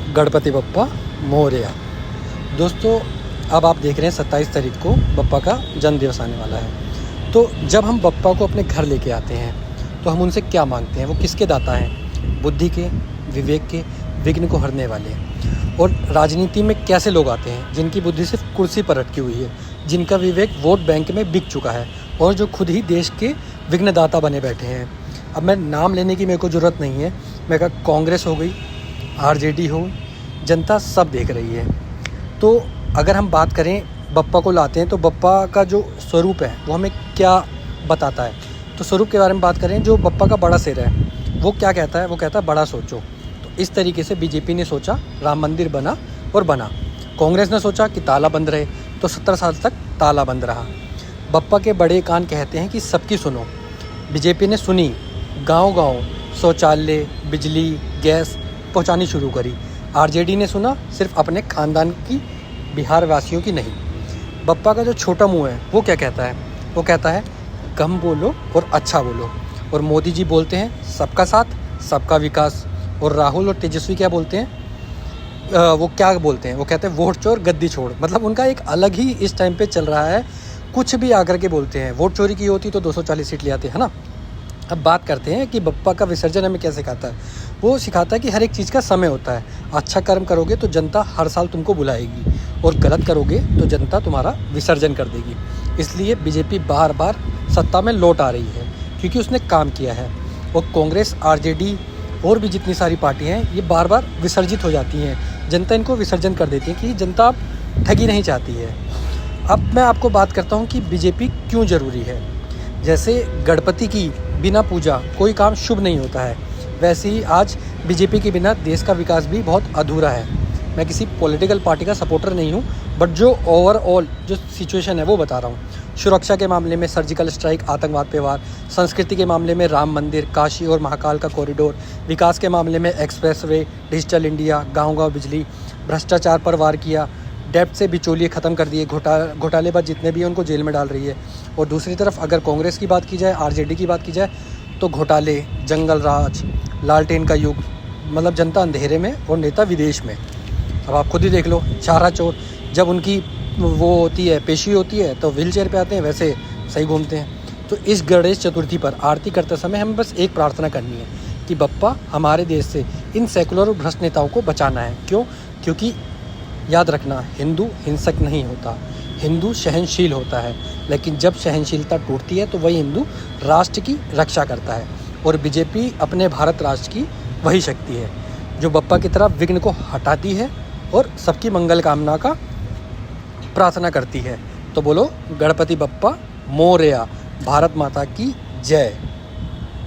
गणपति बप्पा मोरया। दोस्तों, अब आप देख रहे हैं 27 तारीख को बप्पा का जन्मदिवस आने वाला है। तो जब हम बप्पा को अपने घर लेके आते हैं तो हम उनसे क्या मांगते हैं? वो किसके दाता हैं? बुद्धि के, विवेक के, विघ्न को हरने वाले। और राजनीति में कैसे लोग आते हैं? जिनकी बुद्धि सिर्फ कुर्सी पर अटकी हुई है, जिनका विवेक वोट बैंक में बिक चुका है और जो खुद ही देश के विघ्नदाता बने बैठे हैं। अब मैं नाम लेने की मेरे को ज़रूरत नहीं है। मैं कहा कांग्रेस हो गई, आरजेडी हो, जनता सब देख रही है। तो अगर हम बात करें बप्पा को लाते हैं तो बप्पा का जो स्वरूप है वो हमें क्या बताता है? तो स्वरूप के बारे में बात करें, जो बप्पा का बड़ा सिर है वो क्या कहता है? वो कहता है बड़ा सोचो। तो इस तरीके से बीजेपी ने सोचा, राम मंदिर बना और बना। कांग्रेस ने सोचा कि ताला बंद रहे, तो 70 साल तक ताला बंद रहा। बप्पा के बड़े कान कहते हैं कि सबकी सुनो। बीजेपी ने सुनी, गांव-गांव शौचालय, बिजली, गैस पहुंचानी शुरू करी। आरजेडी ने सुना, सिर्फ अपने खानदान की, बिहार वासियों की नहीं। बप्पा का जो छोटा मुंह है वो क्या कहता है? वो कहता है कम बोलो और अच्छा बोलो। और मोदी जी बोलते हैं सबका साथ, सबका विकास। और राहुल और तेजस्वी क्या बोलते हैं? वो क्या बोलते हैं? वो कहते हैं वोट चोर गद्दी छोड़। मतलब उनका एक अलग ही इस टाइम पे चल रहा है। कुछ भी आकर के बोलते हैं। वोट चोरी की होती तो 240 सीट ले आते, है ना। अब बात करते हैं कि बप्पा का विसर्जन हमें क्या सिखाता है। वो सिखाता है कि हर एक चीज़ का समय होता है। अच्छा कर्म करोगे तो जनता हर साल तुमको बुलाएगी, और गलत करोगे तो जनता तुम्हारा विसर्जन कर देगी। इसलिए बीजेपी बार बार सत्ता में लौट आ रही है क्योंकि उसने काम किया है। और कांग्रेस, आरजेडी और भी जितनी सारी पार्टियाँ हैं ये बार बार विसर्जित हो जाती हैं। जनता इनको विसर्जन कर देती है कि जनता अब ठगी नहीं चाहती है। अब मैं आपको बात करता हूँ कि बीजेपी क्यों ज़रूरी है। जैसे गणपति की बिना पूजा कोई काम शुभ नहीं होता है, वैसे ही आज बीजेपी के बिना देश का विकास भी बहुत अधूरा है। मैं किसी पॉलिटिकल पार्टी का सपोर्टर नहीं हूँ, बट जो ओवरऑल जो सिचुएशन है वो बता रहा हूँ। सुरक्षा के मामले में सर्जिकल स्ट्राइक, आतंकवाद पे वार, संस्कृति के मामले में राम मंदिर, काशी और महाकाल का कॉरिडोर, विकास के मामले में एक्सप्रेसवे, डिजिटल इंडिया, गाँव-गाँव बिजली, भ्रष्टाचार पर वार किया, डेब्ट से बिचौलिए ख़त्म कर दिए, घोटालेबाज जितने भी हैं उनको जेल में डाल रही है। और दूसरी तरफ अगर कांग्रेस की बात की जाए, आरजेडी की बात की जाए, तो घोटाले, जंगल राज, लालटेन का युग, मतलब जनता अंधेरे में और नेता विदेश में। अब आप खुद ही देख लो, चारा चोर जब उनकी वो होती है, पेशी होती है, तो व्हील चेयर पर आते हैं, वैसे सही घूमते हैं। तो इस गणेश चतुर्थी पर आरती करते समय हमें बस एक प्रार्थना करनी है कि बप्पा हमारे देश से इन सेकुलर और भ्रष्ट नेताओं को बचाना है। क्यों? क्योंकि याद रखना, हिंदू हिंसक नहीं होता, हिंदू सहनशील होता है। लेकिन जब सहनशीलता टूटती है तो वही हिंदू राष्ट्र की रक्षा करता है। और बीजेपी अपने भारत राष्ट्र की वही शक्ति है जो बप्पा की तरह विघ्न को हटाती है और सबकी मंगल कामना का प्रार्थना करती है। तो बोलो गणपति बप्पा मोरया। भारत माता की जय।